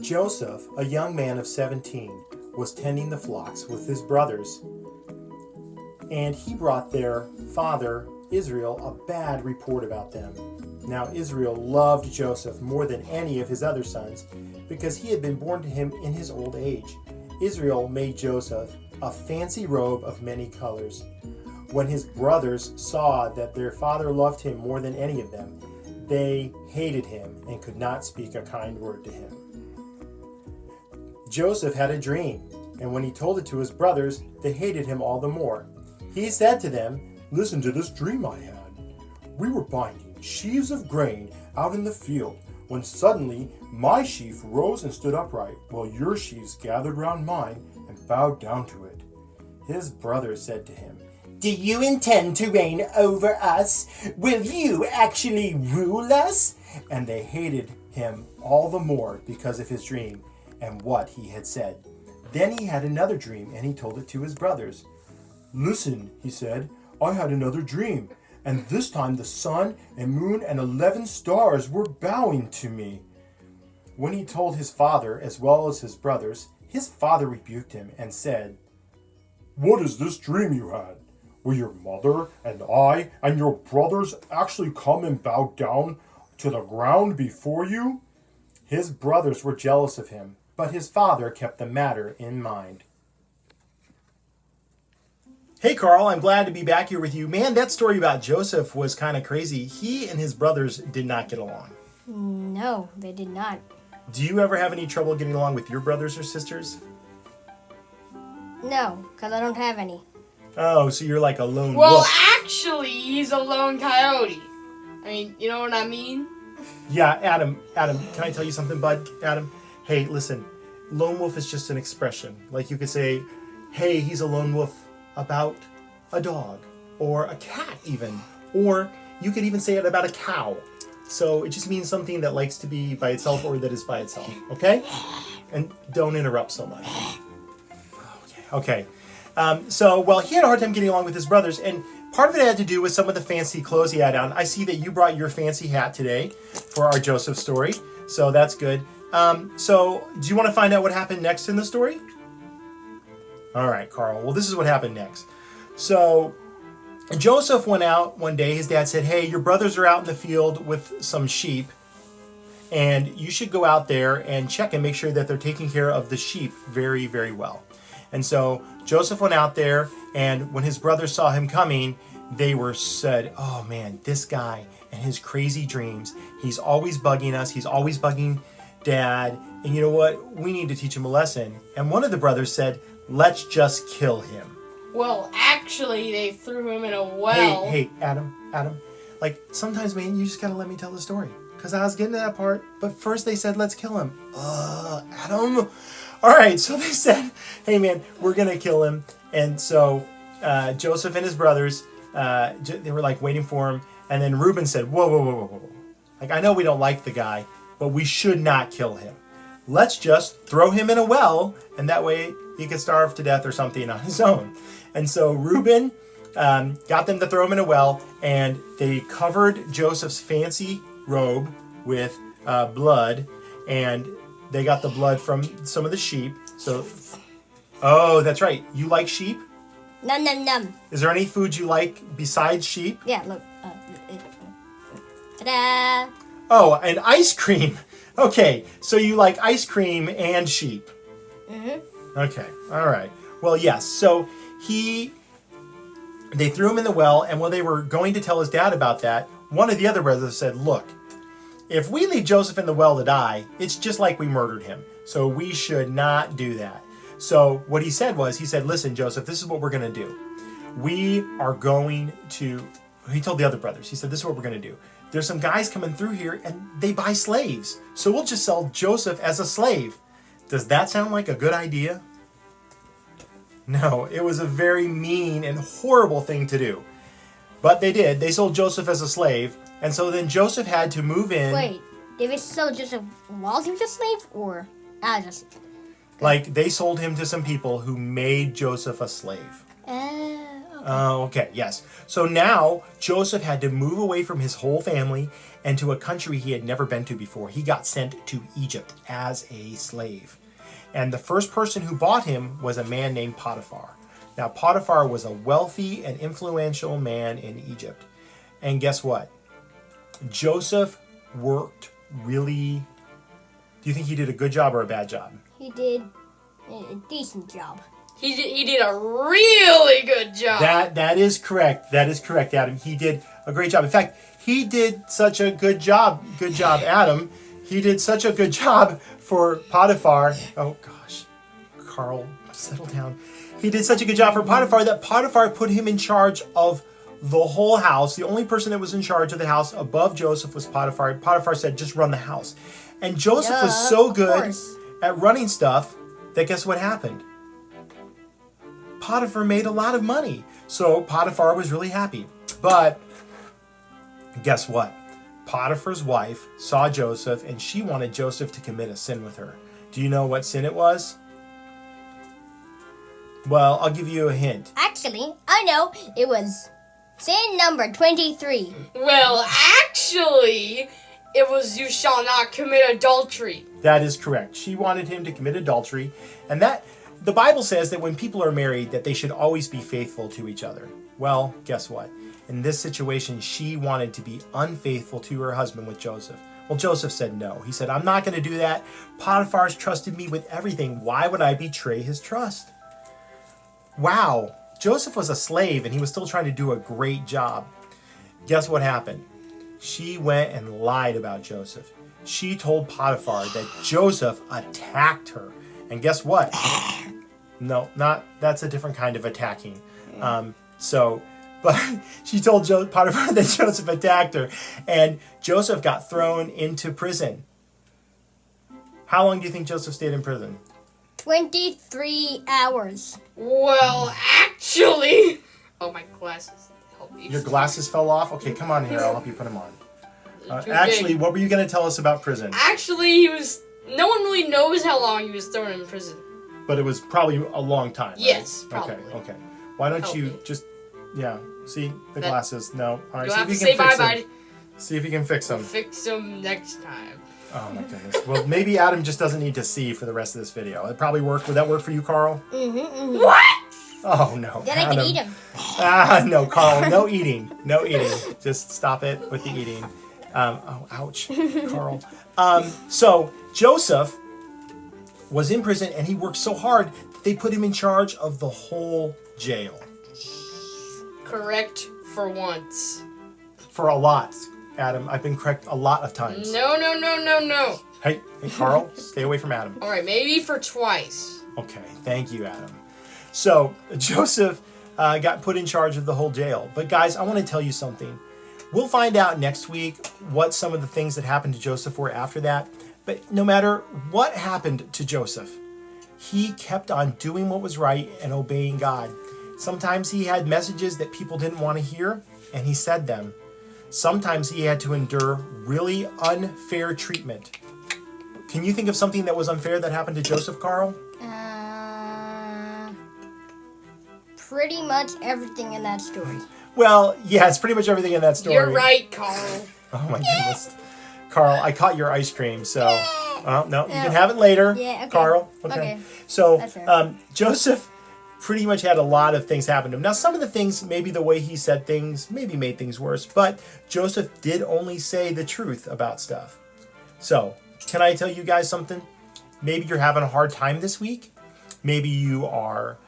Joseph, a young man of 17, was tending the flocks with his brothers, and he brought their father, Israel, a bad report about them. Now Israel loved Joseph more than any of his other sons, because he had been born to him in his old age. Israel made Joseph a fancy robe of many colors. When his brothers saw that their father loved him more than any of them, they hated him and could not speak a kind word to him. Joseph had a dream, and when he told it to his brothers, they hated him all the more. He said to them, "Listen to this dream I had. We were binding sheaves of grain out in the field, when suddenly my sheaf rose and stood upright, while your sheaves gathered round mine and bowed down to it." His brothers said to him, "Do you intend to reign over us? Will you actually rule us?" And they hated him all the more because of his dream and what he had said. Then he had another dream, and he told it to his brothers. "Listen," he said, "I had another dream, and this time the sun and moon and 11 stars were bowing to me." When he told his father as well as his brothers, his father rebuked him and said, "What is this dream you had? Will your mother and I and your brothers actually come and bow down to the ground before you?" His brothers were jealous of him, but his father kept the matter in mind. Hey Carl, I'm glad to be back here with you. Man, that story about Joseph was kind of crazy. He and his brothers did not get along. No, they did not. Do you ever have any trouble getting along with your brothers or sisters? No, because I don't have any. Oh, so you're like a lone Well, wolf. actually, he's a lone coyote. I mean, you know what I mean? Yeah, Adam, can I tell you something, bud? Adam, hey, listen, lone wolf is just an expression. Like you could say, hey, he's a lone wolf about a dog or a cat even. Or you could even say it about a cow. So it just means something that likes to be by itself or that is by itself, okay? And don't interrupt so much. Okay. Well, he had a hard time getting along with his brothers, and part of it had to do with some of the fancy clothes he had on. I see that you brought your fancy hat today for our Joseph story, so that's good. So do you want to find out what happened next in the story? All right, Carl. Well, this is what happened next. So Joseph went out one day. His dad said, "Hey, your brothers are out in the field with some sheep, and you should go out there and check and make sure that they're taking care of the sheep very, very well." And so Joseph went out there, and when his brothers saw him coming, they said, "Oh man, this guy and his crazy dreams, he's always bugging us. He's always bugging Dad. And you know what? We need to teach him a lesson." And one of the brothers said, "Let's just kill him." Well, actually, they threw him in a well. Hey, Adam. Like, sometimes, man, you just gotta let me tell the story. Because I was getting to that part, but first they said, "Let's kill him." Adam. All right, so they said, "Hey, man, we're gonna kill him." And so Joseph and his brothers, they were like waiting for him. And then Reuben said, whoa. Like, I know we don't like the guy, but we should not kill him. Let's just throw him in a well, and that way he could starve to death or something on his own. And so Reuben got them to throw him in a well, and they covered Joseph's fancy robe with blood, and they got the blood from some of the sheep. So, oh, that's right. You like sheep? Num, num, num. Is there any food you like besides sheep? Yeah, look. Ta-da! Oh, and ice cream. Okay, so you like ice cream and sheep. Mm-hmm. Okay, all right. Well, yes. So they threw him in the well, and when they were going to tell his dad about that, one of the other brothers said, "Look, if we leave Joseph in the well to die, it's just like we murdered him. So we should not do that." So what he said, "Listen, Joseph, this is what we're going to do. We are going to," he told the other brothers, he said, "This is what we're going to do. There's some guys coming through here, and they buy slaves. So we'll just sell Joseph as a slave." Does that sound like a good idea? No, it was a very mean and horrible thing to do. But they did. They sold Joseph as a slave. And so then Joseph had to move in. Wait, did they sell Joseph while he was a slave, or as a slave? Like, they sold him to some people who made Joseph a slave. Oh, okay, yes. So now Joseph had to move away from his whole family and to a country he had never been to before. He got sent to Egypt as a slave. And the first person who bought him was a man named Potiphar. Now, Potiphar was a wealthy and influential man in Egypt. And guess what? Joseph worked really... Do you think he did a good job or a bad job? He did a decent job. He did a really good job. That is correct. That is correct, Adam. He did a great job. In fact, he did such a good job. Good job, Adam. He did such a good job for Potiphar. Oh gosh, Carl, settle down. He did such a good job for Potiphar that Potiphar put him in charge of the whole house. The only person that was in charge of the house above Joseph was Potiphar. Potiphar said, "Just run the house." And Joseph was so good at running stuff that guess what happened? Potiphar made a lot of money. So Potiphar was really happy. But guess what? Potiphar's wife saw Joseph and she wanted Joseph to commit a sin with her. Do you know what sin it was? Well, I'll give you a hint. Actually, I know. It was sin number 23. Well, actually, it was you shall not commit adultery. That is correct. She wanted him to commit adultery. And that the Bible says that when people are married that they should always be faithful to each other. Well, guess what? In this situation, she wanted to be unfaithful to her husband with Joseph. Well, Joseph said no. He said, "I'm not going to do that. Potiphar's trusted me with everything. Why would I betray his trust?" Wow. Joseph was a slave and he was still trying to do a great job. Guess what happened? She went and lied about Joseph. She told Potiphar that Joseph attacked her. And guess what? No, that's a different kind of attacking. But she told Potiphar that Joseph attacked her. And Joseph got thrown into prison. How long do you think Joseph stayed in prison? 23 hours. Well, actually... Oh, my glasses. Help me. Your glasses fell off? Okay, come on here. I'll help you put them on. Too Actually, big. what were you going to tell us about prison? Actually, he was... No one really knows how long he was thrown in prison. But it was probably a long time, right? Yes, probably. Okay. Why don't Help you me. just... Yeah, see? The That- glasses. No. All right, You'll see have if to you say can fix bye-bye. them. See if you can fix them. Fix them next time. Oh my goodness. Well, maybe Adam just doesn't need to see for the rest of this video. It probably worked. Would that work for you, Carl? What? Oh no. Then I can eat him. No, Carl. No eating. No eating. Just stop it with the eating. Oh, ouch, Carl. So Joseph was in prison and he worked so hard that they put him in charge of the whole jail. Correct for once. For a lot, Adam. I've been correct a lot of times. No. Hey, Carl, stay away from Adam. Alright, maybe for twice. Okay, thank you, Adam. So Joseph got put in charge of the whole jail. But guys, I want to tell you something. We'll find out next week what some of the things that happened to Joseph were after that. But no matter what happened to Joseph, he kept on doing what was right and obeying God. Sometimes he had messages that people didn't want to hear, and he said them. Sometimes he had to endure really unfair treatment. Can you think of something that was unfair that happened to Joseph, Carl? Pretty much everything in that story. Well, yeah, it's pretty much everything in that story. You're right, Carl. Oh my goodness. Carl, I caught your ice cream, so... no, you can have it later, Yeah, okay. Carl. Okay. So, That's fair. Joseph pretty much had a lot of things happen to him. Now, some of the things, maybe the way he said things, maybe made things worse, but Joseph did only say the truth about stuff. So, can I tell you guys something? Maybe you're having a hard time this week. Maybe you are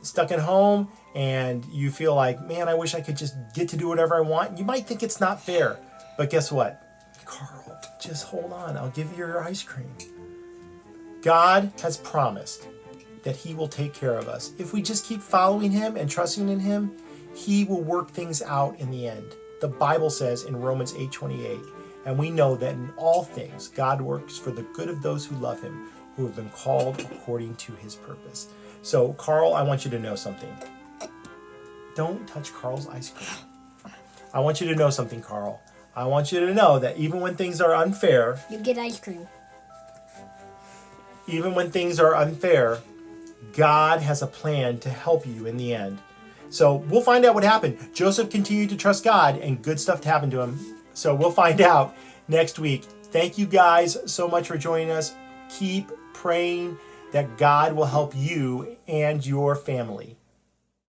stuck at home and you feel like, man, I wish I could just get to do whatever I want. You might think it's not fair, but guess what? Carl, just hold on. I'll give you your ice cream. God has promised that he will take care of us. If we just keep following him and trusting in him, he will work things out in the end. The Bible says in Romans 8:28, and we know that in all things, God works for the good of those who love him, who have been called according to his purpose. So, Carl, I want you to know something. Don't touch Carl's ice cream. I want you to know something, Carl. I want you to know that even when things are unfair, You get ice cream. even when things are unfair, God has a plan to help you in the end. So we'll find out what happened. Joseph continued to trust God, and good stuff happened to him. So we'll find out next week. Thank you guys so much for joining us. Keep praying that God will help you and your family.